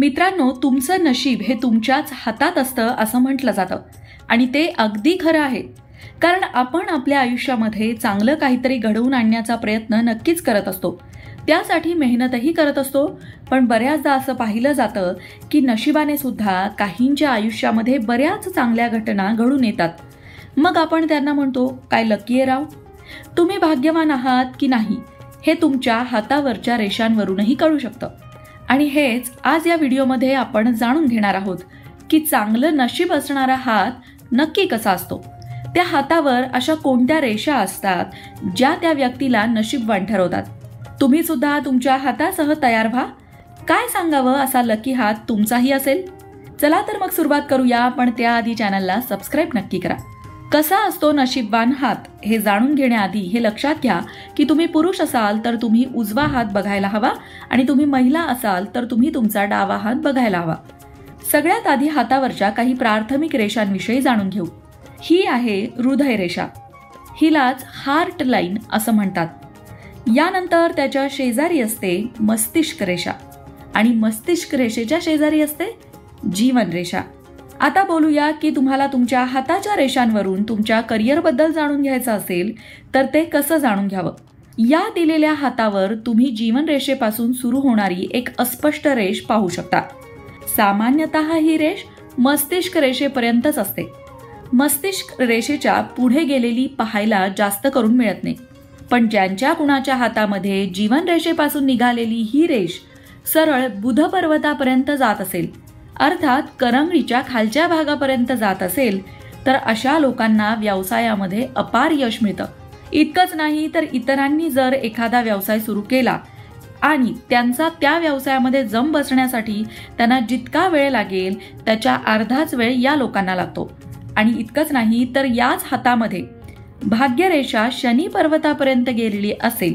मित्रांनो, तुमचं नशीब हे तुमच्याच हातात असतं असं म्हटलं जातं आणि ते अगदी खरं आहे. कारण आपण आपल्या आयुष्यामध्ये चांगलं काहीतरी घडवून आणण्याचा प्रयत्न नक्कीच करत असतो, त्यासाठी मेहनतही करत असतो. पण बऱ्याचदा असं पाहिलं जातं की नशिबाने सुद्धा काहींच्या आयुष्यामध्ये बऱ्याच चांगल्या घटना घडून येतात. मग आपण त्यांना म्हणतो, काय लकी आहे राव. तुम्ही भाग्यवान आहात की नाही हे तुमच्या हातावरच्या रेषांवरूनही कळू शकतं. आणि हेच आज या व्हिडिओमध्ये आपण जाणून घेणार आहोत की चांगलं नशीब असणारा हात नक्की कसा असतो. त्या हातावर अशा कोणत्या रेषा असतात ज्या त्या व्यक्तीला नशीबवान ठरवतात. तुम्ही सुद्धा तुमच्या हातासह तयार व्हा. काय सांगावं असा लकी हात तुमचाही असेल. चला तर मग सुरुवात करूया, पण त्याआधी चॅनलला सबस्क्राईब नक्की करा. कसा असतो नशीबवान हात हे जाणून घेण्याआधी हे लक्षात घ्या की तुम्ही पुरुष असाल तर तुम्ही उजवा हात बघायला हवा आणि तुम्ही महिला असाल तर तुम्ही तुमचा डावा हात बघायला हवा. सगळ्यात आधी हातावरच्या काही प्राथमिक रेषांविषयी जाणून घेऊ. ही आहे हृदय रेषा, हिलाच हार्ट लाईन असं म्हणतात. यानंतर त्याच्या शेजारी असते मस्तिष्क रेषा आणि मस्तिष्क रेषेच्या शेजारी असते जीवन रेषा. आता बोलूया की तुम्हाला तुमच्या हाताच्या रेषांवरून तुमच्या करिअरबद्दल जाणून घ्यायचं असेल तर ते कसं जाणून घ्यावं. या दिलेल्या हातावर तुम्ही जीवन रेषेपासून सुरू होणारी एक अस्पष्ट रेष पाहू शकता. सामान्यतः ही रेष मस्तिष्क रेषेपर्यंतच असते. मस्तिष्क रेषेच्या पुढे गेलेली पाहायला जास्त करून मिळत नाही. पण ज्यांच्या कुणाच्या हातामध्ये जीवन रेषेपासून निघालेली ही रेष सरळ बुध पर्वतापर्यंत जात असेल, अर्थात करंगळीच्या खालच्या भागापर्यंत जात असेल, तर अशा लोकांना व्यवसायामध्ये अपार यश मिळतं. इतकंच नाही तर इतरांनी जर एखादा व्यवसाय सुरू केला आणि त्यांचा त्या व्यवसायामध्ये जम बसण्यासाठी त्यांना जितका वेळ लागेल त्याच्या अर्धाच वेळ या लोकांना लागतो. आणि इतकंच नाही तर याच हातामध्ये भाग्यरेषा शनी पर्वतापर्यंत गेलेली असेल,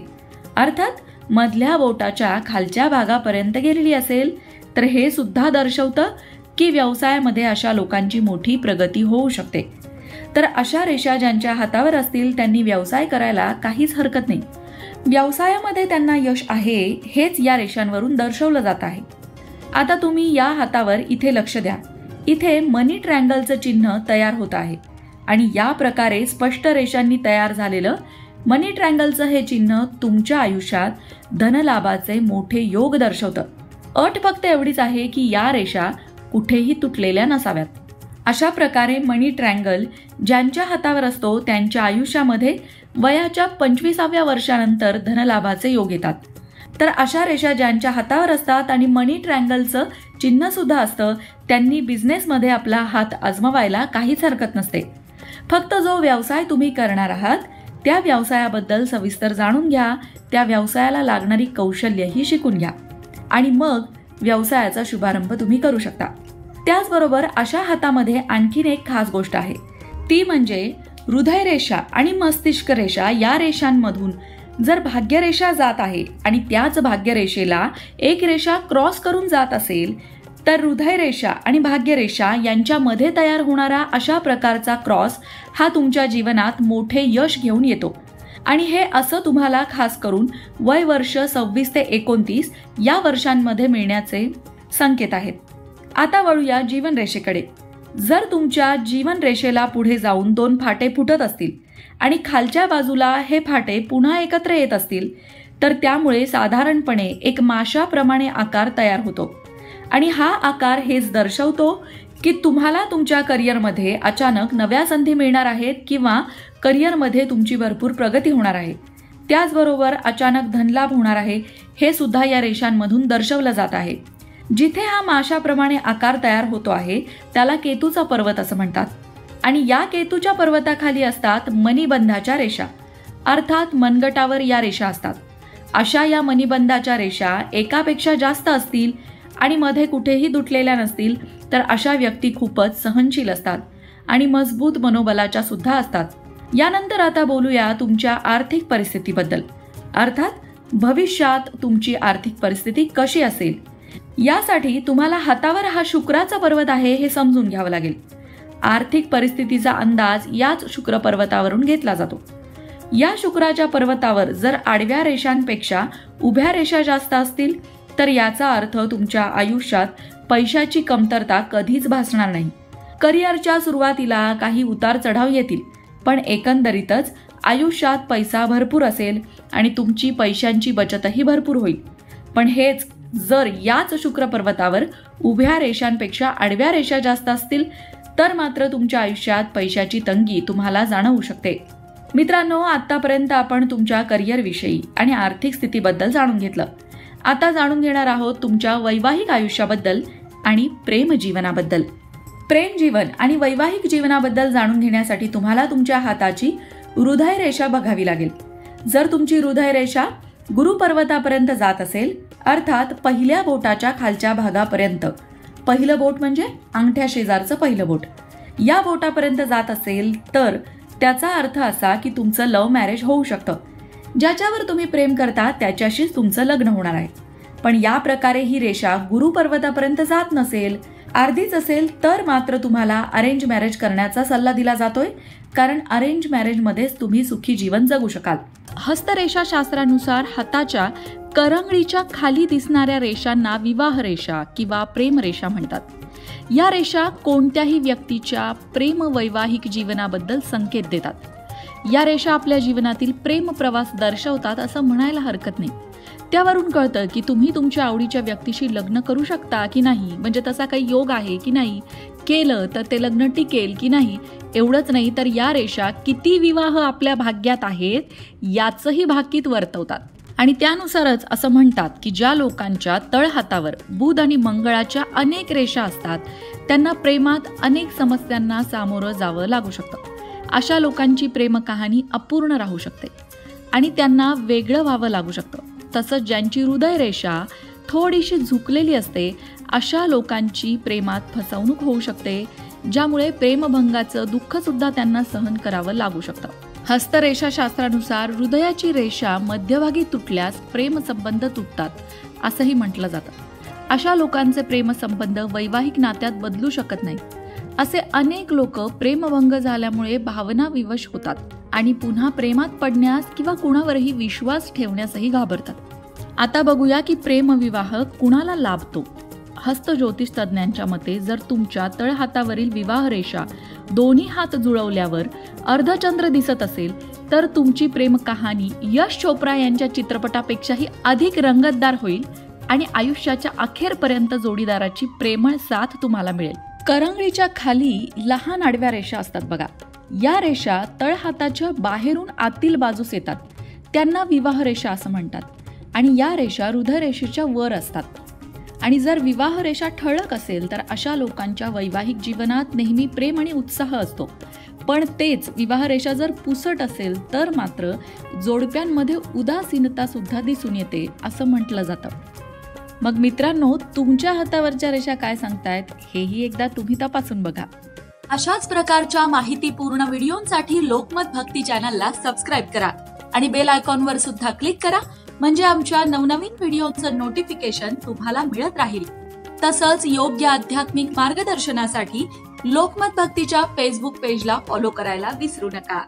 अर्थात मधल्या बोटाच्या खालच्या भागापर्यंत गेलेली असेल, तर हे सुद्धा दर्शवतं की व्यवसायामध्ये अशा लोकांची मोठी प्रगती होऊ शकते. तर अशा रेषा ज्यांच्या हातावर असतील त्यांनी व्यवसाय करायला काहीच हरकत नाही. व्यवसायामध्ये त्यांना यश आहे हेच या रेषांवरून दर्शवलं जात आहे. आता तुम्ही या हातावर इथे लक्ष द्या. इथे मनी ट्रँगलचं चिन्ह तयार होत आहे आणि या प्रकारे स्पष्ट रेषांनी तयार झालेलं मनी ट्रँगलचं हे चिन्ह तुमच्या आयुष्यात धनलाभाचे मोठे योग दर्शवतं. अट फक्त एवढीच आहे की या रेषा कुठेही तुटलेल्या नसाव्यात. अशा प्रकारे मनी ट्रँगल ज्यांच्या हातावर असतो त्यांच्या आयुष्यामध्ये वयाच्या 25व्या वर्षानंतर धनलाभाचे योग येतात. तर अशा रेषा ज्यांच्या हातावर असतात आणि मनी ट्रँगलचं चिन्ह सुद्धा असतं त्यांनी बिझनेसमध्ये आपला हात आजमावायला काहीच हरकत नसते. फक्त जो व्यवसाय तुम्ही करणार आहात त्या व्यवसायाबद्दल सविस्तर जाणून घ्या, त्या व्यवसायाला लागणारी कौशल्यही शिकून घ्या आणि मग व्यवसायाचा शुभारंभ तुम्ही करू शकता. त्याचबरोबर अशा हातामध्ये आणखीन एक खास गोष्ट आहे, ती म्हणजे हृदय रेषा आणि मस्तिष्क रेषा या रेषांमधून जर भाग्यरेषा जात आहे आणि त्याच भाग्यरेषेला एक रेषा क्रॉस करून जात असेल, तर हृदय रेषा आणि भाग्यरेषा यांच्यामध्ये तयार होणारा अशा प्रकारचा क्रॉस हा तुमच्या जीवनात मोठे यश घेऊन येतो. आणि हे असं तुम्हाला खास करून वय वर्ष 26 ते 29 या वर्षांमध्ये मिळण्याचे संकेत आहेत. आता वळूया जीवन रेषेकडे. जर तुमच्या जीवन रेषेला पुढे जाऊन 2 फाटे फुटत असतील आणि खालच्या बाजूला हे फाटे पुन्हा एकत्र येत असतील, तर त्यामुळे साधारणपणे एक माशाप्रमाणे आकार तयार होतो. आणि हा आकार हेच दर्शवतो की तुम्हाला तुमच्या करिअरमध्ये अचानक नव्या संधी मिळणार आहेत किंवा करिअरमध्ये तुमची भरपूर प्रगती होणार आहे. त्याचबरोबर अचानक धनलाभ होणार आहे हे सुद्धा या रेषांमधून दर्शवलं जात आहे. जिथे हा माशाप्रमाणे आकार तयार होतो आहे त्याला केतूचा पर्वत असं म्हणतात. आणि या केतूच्या पर्वताखाली असतात मणिबंधाच्या रेषा, अर्थात मनगटावर या रेषा असतात. अशा या मणिबंधाच्या रेषा एकापेक्षा जास्त असतील आणि मध्ये कुठेही तुटलेल्या नसतील, तर अशा व्यक्ती खूपच सहनशील असतात आणि मजबूत मनोबलाच्या सुद्धा असतात. यानंतर आता बोलूया तुमच्या आर्थिक परिस्थितीबद्दल, अर्थात भविष्यात तुमची आर्थिक परिस्थिती कशी असेल. यासाठी तुम्हाला हातावर हा शुक्राचा पर्वत आहे हे समजून घ्यावं लागेल. आर्थिक परिस्थितीचा अंदाज याच शुक्र पर्वतावरून घेतला जातो. या शुक्राच्या पर्वतावर जर आडव्या रेषांपेक्षा उभ्या रेषा जास्त असतील तर याचा अर्थ तुमच्या आयुष्यात पैशाची कमतरता कधीच भासणार नाही. करिअरच्या सुरुवातीला काही उतार चढाव येतील, पण एकंदरीतच आयुष्यात पैसा भरपूर असेल आणि तुमची पैशांची बचतही भरपूर होईल. पण हेच जर याच शुक्र पर्वतावर उभ्या रेषांपेक्षा आडव्या रेषा जास्त असतील तर मात्र तुमच्या आयुष्यात पैशाची तंगी तुम्हाला जाणवू शकते. मित्रांनो, आतापर्यंत आपण तुमच्या करिअरविषयी आणि आर्थिक स्थितीबद्दल जाणून घेतलं. आता जाणून घेणार आहोत तुमच्या वैवाहिक आयुष्याबद्दल आणि प्रेम जीवनाबद्दल. प्रेम जीवन आणि वैवाहिक जीवनाबद्दल जाणून घेण्यासाठी तुम्हाला तुमच्या हाताची हृदय रेषा बघावी लागेल. जर तुमची हृदय रेषा गुरुपर्वतापर्यंत जात असेल, अर्थात पहिल्या बोटाच्या खालच्या भागापर्यंत, पहिलं बोट म्हणजे अंगठ्या शेजारचं पहिलं बोट, या बोटापर्यंत जात असेल तर त्याचा अर्थ असा की तुमचं लव्ह मॅरेज होऊ शकतं. ज्याच्यावर तुम्ही प्रेम करता त्याच्याशीच तुमचं लग्न होणार आहे. पण या प्रकारे ही रेषा गुरुपर्वतापर्यंत जात नसेल, अर्धीच असेल, तर मात्र तुम्हाला अरेंज मॅरेज करण्याचा सल्ला दिला जातोय, कारण अरेंज मॅरेजमध्येच तुम्ही सुखी जीवन जगू शकाल. हस्तरेषा शास्त्रानुसार हाताच्या करंगळीच्या खाली दिसणाऱ्या रेषांना विवाह रेषा किंवा प्रेम रेषा म्हणतात. या रेषा कोणत्याही व्यक्तीच्या प्रेम वैवाहिक जीवनाबद्दल संकेत देतात. या रेषा आपल्या जीवनातील प्रेम प्रवास दर्शवतात असं म्हणायला हरकत नाही. त्यावरून कळतं की तुम्ही तुमच्या आवडीच्या व्यक्तीशी लग्न करू शकता की नाही, म्हणजे तसा काही योग आहे की नाही, केलं तर ते लग्न टिकेल की नाही. एवढंच नाही तर या रेषा किती विवाह आपल्या भाग्यात आहेत याचंही भाकीत वर्तवतात. आणि त्यानुसारच असं म्हणतात की ज्या लोकांच्या तळहातावर बुध आणि मंगळाच्या अनेक रेषा असतात त्यांना प्रेमात अनेक समस्यांना सामोरं जावं लागू शकतं. अशा लोकांची प्रेम कहाणी अपूर्ण राहू शकते आणि त्यांना वेगळं व्हावं लागू शकतं. तसंच ज्यांची हृदय रेषा थोडीशी झुकलेली असते अशा लोकांची प्रेमात फसवणूक होऊ शकते, ज्यामुळे प्रेमभंगाचं दुःख सुद्धा त्यांना सहन करावं लागू शकतं. हस्तरेषा शास्त्रानुसार हृदयाची रेषा मध्यभागी तुटल्यास प्रेमसंबंध तुटतात असंही म्हटलं जातं. अशा लोकांचे प्रेमसंबंध वैवाहिक नात्यात बदलू शकत नाही. असे अनेक लोक प्रेमभंग झाल्यामुळे भावना विवश होतात आणि पुन्हा प्रेमात पडण्यास किंवा कुणावरही विश्वास ठेवण्यासही घाबरतात. आता बघूया की प्रेमविवाह कुणाला लाभतो. हस्त ज्योतिष तज्ज्ञांच्या मते जर तुमच्या तळहातावरील विवाह रेषा दोन्ही हात जुळवल्यावर अर्धचंद्र दिसत असेल तर तुमची प्रेम कहाणी यश चोप्रा यांच्या चित्रपटापेक्षाही अधिक रंगतदार होईल आणि आयुष्याच्या अखेरपर्यंत जोडीदाराची प्रेमळ साथ तुम्हाला मिळेल. करंगळीच्या खाली लहान आडव्या रेषा असतात बघा. या रेषा तळहाताच्या बाहेरून आतील बाजूस येतात, त्यांना विवाह रेषा असं म्हणतात. आणि या रेषा हृदय रेषेच्या वर असतात. आणि जर विवाह रेषा ठळक असेल तर अशा लोकांच्या वैवाहिक जीवनात नेहमी प्रेम आणि उत्साह असतो. पण तेच विवाह रेषा जर पुसट असेल तर मात्र जोडप्यांमध्ये उदासीनता सुद्धा दिसून येते असं म्हटलं जातं. मग मित्रांनो, तुमच्या हातावरच्या रेषा काय सांगतायत हेही एकदा तुम्ही तपासून बघा. अशाच प्रकारच्या माहितीपूर्ण व्हिडिओंसाठी लोकमत भक्ती चॅनलला सबस्क्राईब करा आणि बेल आयकॉनवर सुद्धा क्लिक करा, म्हणजे आमच्या नवनवीन व्हिडिओचं नोटिफिकेशन तुम्हाला मिळत राहील. तसंच योग्य आध्यात्मिक मार्गदर्शनासाठी लोकमत भक्तीच्या फेसबुक पेजला फॉलो करायला विसरू नका.